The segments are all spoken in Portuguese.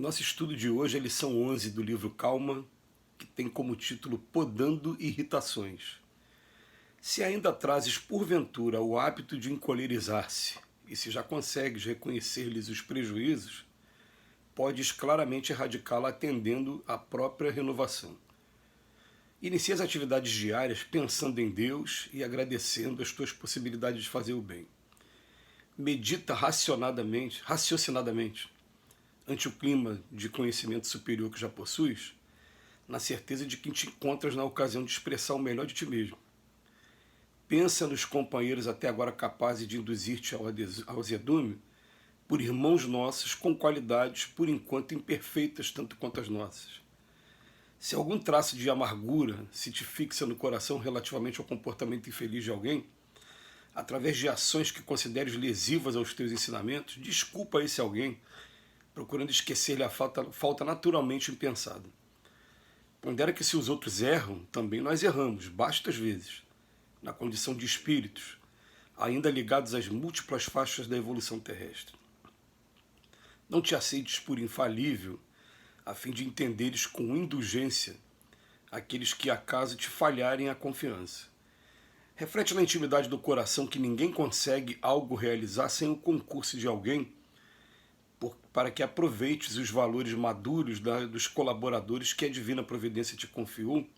Nosso estudo de hoje é a lição 11 do livro Calma, que tem como título Podando Irritações. Se ainda trazes porventura o hábito de encolerizar-se, e se já consegues reconhecer-lhes os prejuízos, podes claramente erradicá-la atendendo à própria renovação. Inicie as atividades diárias pensando em Deus e agradecendo as tuas possibilidades de fazer o bem. Medita raciocinadamente, ante o clima de conhecimento superior que já possuis, na certeza de que te encontras na ocasião de expressar o melhor de ti mesmo. Pensa nos companheiros até agora capazes de induzir-te ao azedume, por irmãos nossos com qualidades, por enquanto imperfeitas tanto quanto as nossas. Se algum traço de amargura se te fixa no coração relativamente ao comportamento infeliz de alguém, através de ações que consideres lesivas aos teus ensinamentos, desculpa esse alguém, procurando esquecer-lhe a falta naturalmente impensada. Pondera que se os outros erram, também nós erramos, bastas vezes, na condição de espíritos, ainda ligados às múltiplas faixas da evolução terrestre. Não te aceites por infalível, a fim de entenderes com indulgência aqueles que acaso te falharem a confiança. Reflete na intimidade do coração que ninguém consegue algo realizar sem o concurso de alguém, para que aproveites os valores maduros dos colaboradores que a divina providência te confiou,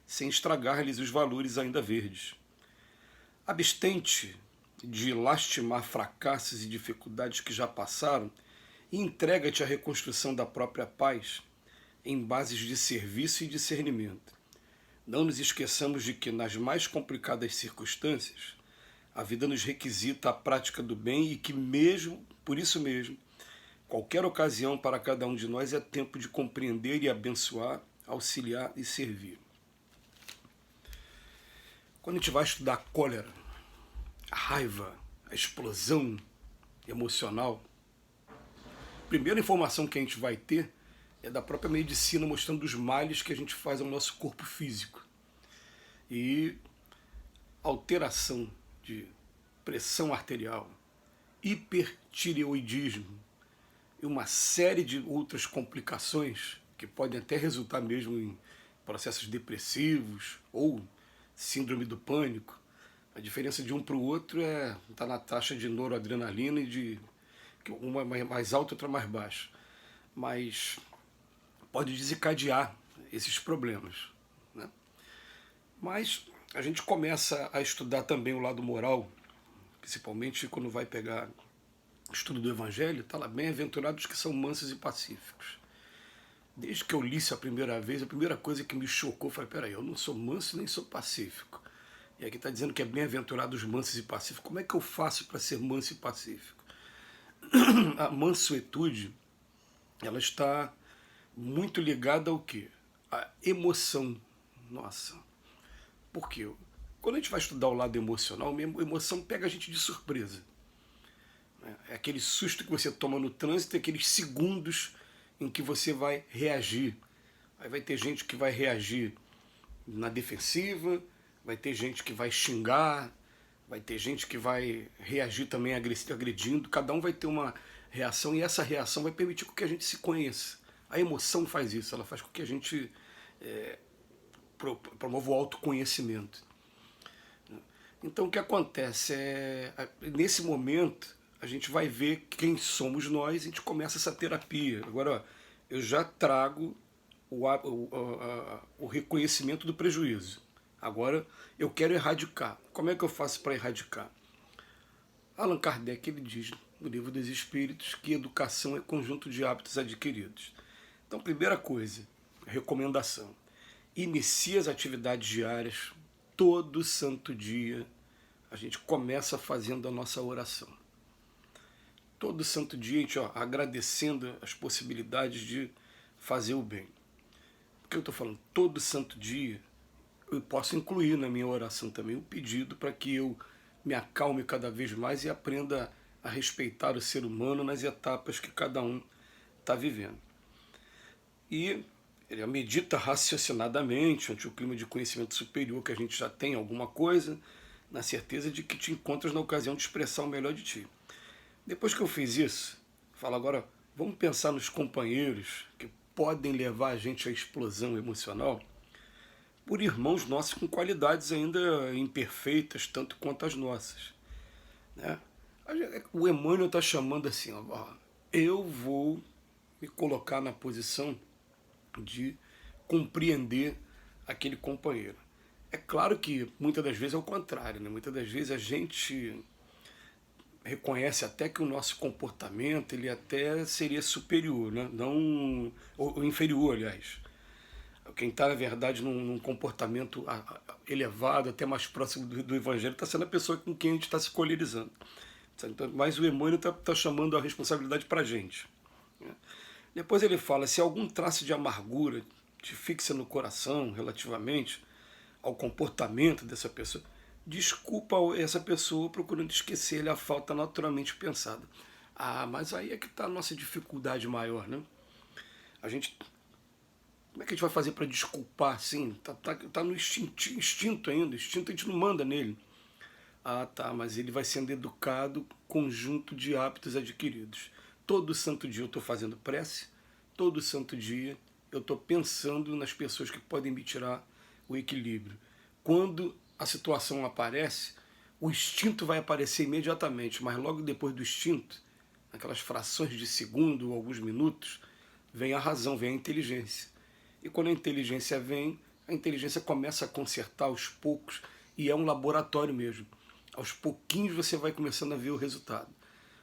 sem estragar-lhes os valores ainda verdes. Abstente de lastimar fracassos e dificuldades que já passaram e entrega-te à reconstrução da própria paz em bases de serviço e discernimento. Não nos esqueçamos de que, nas mais complicadas circunstâncias, a vida nos requisita a prática do bem e que, mesmo, por isso mesmo, qualquer ocasião para cada um de nós é tempo de compreender e abençoar, auxiliar e servir. Quando a gente vai estudar a cólera, a raiva, a explosão emocional, a primeira informação que a gente vai ter é da própria medicina mostrando os males que a gente faz ao nosso corpo físico. E alteração de pressão arterial, hipertireoidismo e uma série de outras complicações que podem até resultar mesmo em processos depressivos ou síndrome do pânico. A diferença de um para o outro está na taxa de noradrenalina e de uma mais alta e outra mais baixa. Mas pode desencadear esses problemas, né? Mas a gente começa a estudar também o lado moral, principalmente quando vai pegar o estudo do Evangelho, está lá, bem-aventurados que são mansos e pacíficos. Desde que eu li isso a primeira vez, a primeira coisa que me chocou foi, peraí, eu não sou manso nem sou pacífico. E aqui está dizendo que é bem-aventurados mansos e pacíficos. Como é que eu faço para ser manso e pacífico? A mansuetude, ela está muito ligada ao quê? A emoção. Nossa. Por quê? Quando a gente vai estudar o lado emocional, a emoção pega a gente de surpresa. É aquele susto que você toma no trânsito, aqueles segundos em que você vai reagir. Aí vai ter gente que vai reagir na defensiva, vai ter gente que vai xingar, vai ter gente que vai reagir também agredindo, cada um vai ter uma reação e essa reação vai permitir que a gente se conheça. A emoção faz isso, ela faz com que a gente promova o autoconhecimento. Então o que acontece nesse momento, a gente vai ver quem somos nós e a gente começa essa terapia. Agora, ó, eu já trago o reconhecimento do prejuízo. Agora, eu quero erradicar. Como é que eu faço para erradicar? Allan Kardec ele diz no Livro dos Espíritos que educação é conjunto de hábitos adquiridos. Então, primeira coisa, recomendação. Inicie as atividades diárias, todo santo dia a gente começa fazendo a nossa oração. Todo santo dia a gente agradecendo as possibilidades de fazer o bem. Por que eu estou falando? Todo santo dia eu posso incluir na minha oração também o pedido para que eu me acalme cada vez mais e aprenda a respeitar o ser humano nas etapas que cada um está vivendo. E ele medita raciocinadamente ante o clima de conhecimento superior que a gente já tem alguma coisa, na certeza de que te encontras na ocasião de expressar o melhor de ti. Depois que eu fiz isso, falo agora, Vamos pensar nos companheiros que podem levar a gente à explosão emocional por irmãos nossos com qualidades ainda imperfeitas, tanto quanto as nossas, né? O Emmanuel está chamando assim, ó, eu vou me colocar na posição de compreender aquele companheiro. É claro que muitas das vezes é o contrário, né? Muitas das vezes a gente reconhece até que o nosso comportamento ele até seria superior, né? Não, ou inferior, aliás. Quem está, na verdade, num comportamento elevado, até mais próximo do Evangelho, está sendo a pessoa com quem a gente está se colirizando. Mas o Emmanuel está chamando a responsabilidade para a gente, né? Depois ele fala, se algum traço de amargura te fixa no coração relativamente ao comportamento dessa pessoa, desculpa essa pessoa procurando esquecer-lhe a falta naturalmente pensada. Ah, mas aí é que está a nossa dificuldade maior, né? A gente, como é que a gente vai fazer para desculpar assim? Tá no instinto ainda, o instinto a gente não manda nele. Ah, tá, mas ele vai sendo educado, conjunto de hábitos adquiridos. Todo santo dia eu estou fazendo prece, todo santo dia eu estou pensando nas pessoas que podem me tirar o equilíbrio. Quando a situação aparece, o instinto vai aparecer imediatamente, mas logo depois do instinto, naquelas frações de segundo ou alguns minutos, vem a razão, vem a inteligência. E quando a inteligência vem, a inteligência começa a consertar aos poucos, e é um laboratório mesmo. Aos pouquinhos você vai começando a ver o resultado.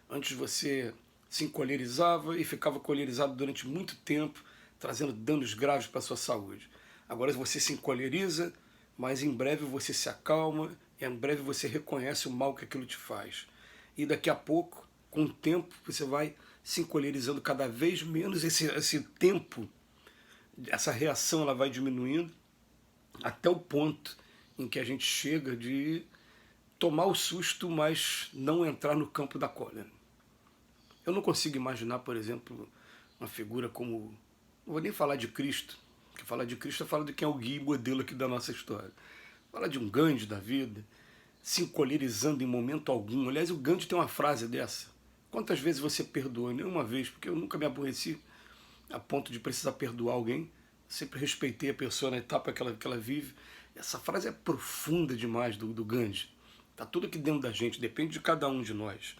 Antes você se encolerizava e ficava colerizado durante muito tempo, trazendo danos graves para a sua saúde. Agora você se encoleriza, mas em breve você se acalma, e em breve você reconhece o mal que aquilo te faz. E daqui a pouco, com o tempo, você vai se encolerizando cada vez menos, esse tempo, essa reação ela vai diminuindo, até o ponto em que a gente chega de tomar o susto, mas não entrar no campo da cólera. Eu não consigo imaginar, por exemplo, uma figura como... Não vou nem falar de Cristo, porque falar de Cristo é falar de quem é o guia e modelo aqui da nossa história. Falar de um Gandhi da vida, se encolerizando em momento algum. Aliás, o Gandhi tem uma frase dessa. Quantas vezes você perdoa? Nenhuma vez, porque eu nunca me aborreci a ponto de precisar perdoar alguém. Sempre respeitei a pessoa na etapa que ela vive. Essa frase é profunda demais do Gandhi. Está tudo aqui dentro da gente, depende de cada um de nós.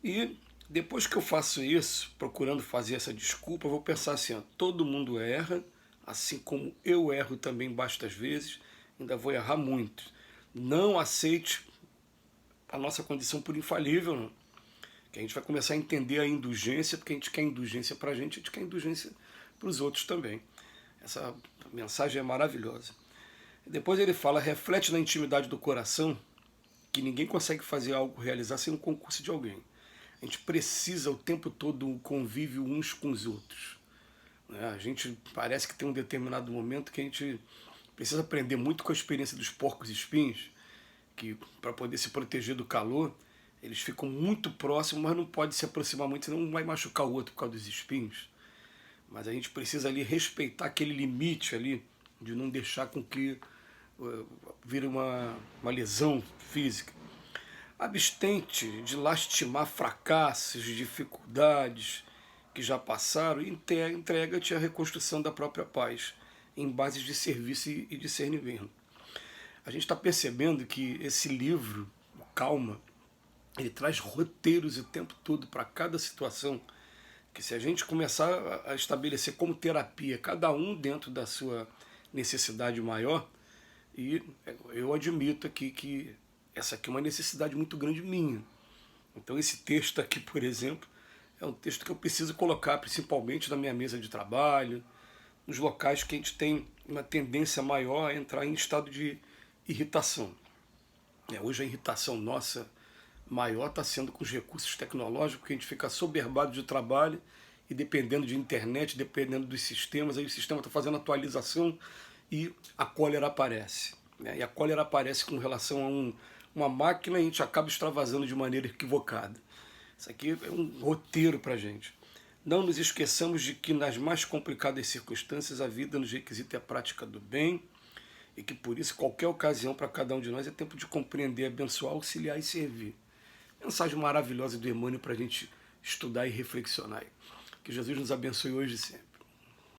E depois que eu faço isso, procurando fazer essa desculpa, eu vou pensar assim, ó, todo mundo erra, assim como eu erro também bastas vezes, ainda vou errar muito. Não aceite a nossa condição por infalível, não. Que a gente vai começar a entender a indulgência, porque a gente quer indulgência para a gente quer indulgência para os outros também. Essa mensagem é maravilhosa. Depois ele fala, reflete na intimidade do coração, que ninguém consegue fazer algo, realizar sem um concurso de alguém. A gente precisa o tempo todo um convívio uns com os outros. A gente parece que tem um determinado momento que a gente precisa aprender muito com a experiência dos porcos espinhos, que para poder se proteger do calor, eles ficam muito próximos, mas não pode se aproximar muito, senão um vai machucar o outro por causa dos espinhos. Mas a gente precisa ali respeitar aquele limite ali, de não deixar com que vire uma lesão física. Abstente de lastimar fracassos, dificuldades que já passaram e entrega-te à reconstrução da própria paz, em bases de serviço e discernimento. A gente está percebendo que esse livro, o Calma, ele traz roteiros o tempo todo para cada situação, que se a gente começar a estabelecer como terapia, cada um dentro da sua necessidade maior, e eu admito aqui que essa aqui é uma necessidade muito grande minha. Então esse texto aqui, por exemplo, é um texto que eu preciso colocar principalmente na minha mesa de trabalho, nos locais que a gente tem uma tendência maior a entrar em estado de irritação. Hoje a irritação nossa maior está sendo com os recursos tecnológicos, que a gente fica soberbado de trabalho e dependendo de internet, dependendo dos sistemas, aí o sistema está fazendo atualização e a cólera aparece. E a cólera aparece com relação a uma máquina e a gente acaba extravasando de maneira equivocada. Isso aqui é um roteiro para a gente. Não nos esqueçamos de que nas mais complicadas circunstâncias a vida nos requisita a prática do bem e que por isso qualquer ocasião para cada um de nós é tempo de compreender, abençoar, auxiliar e servir. Mensagem maravilhosa do Emmanuel para a gente estudar e reflexionar. Que Jesus nos abençoe hoje e sempre.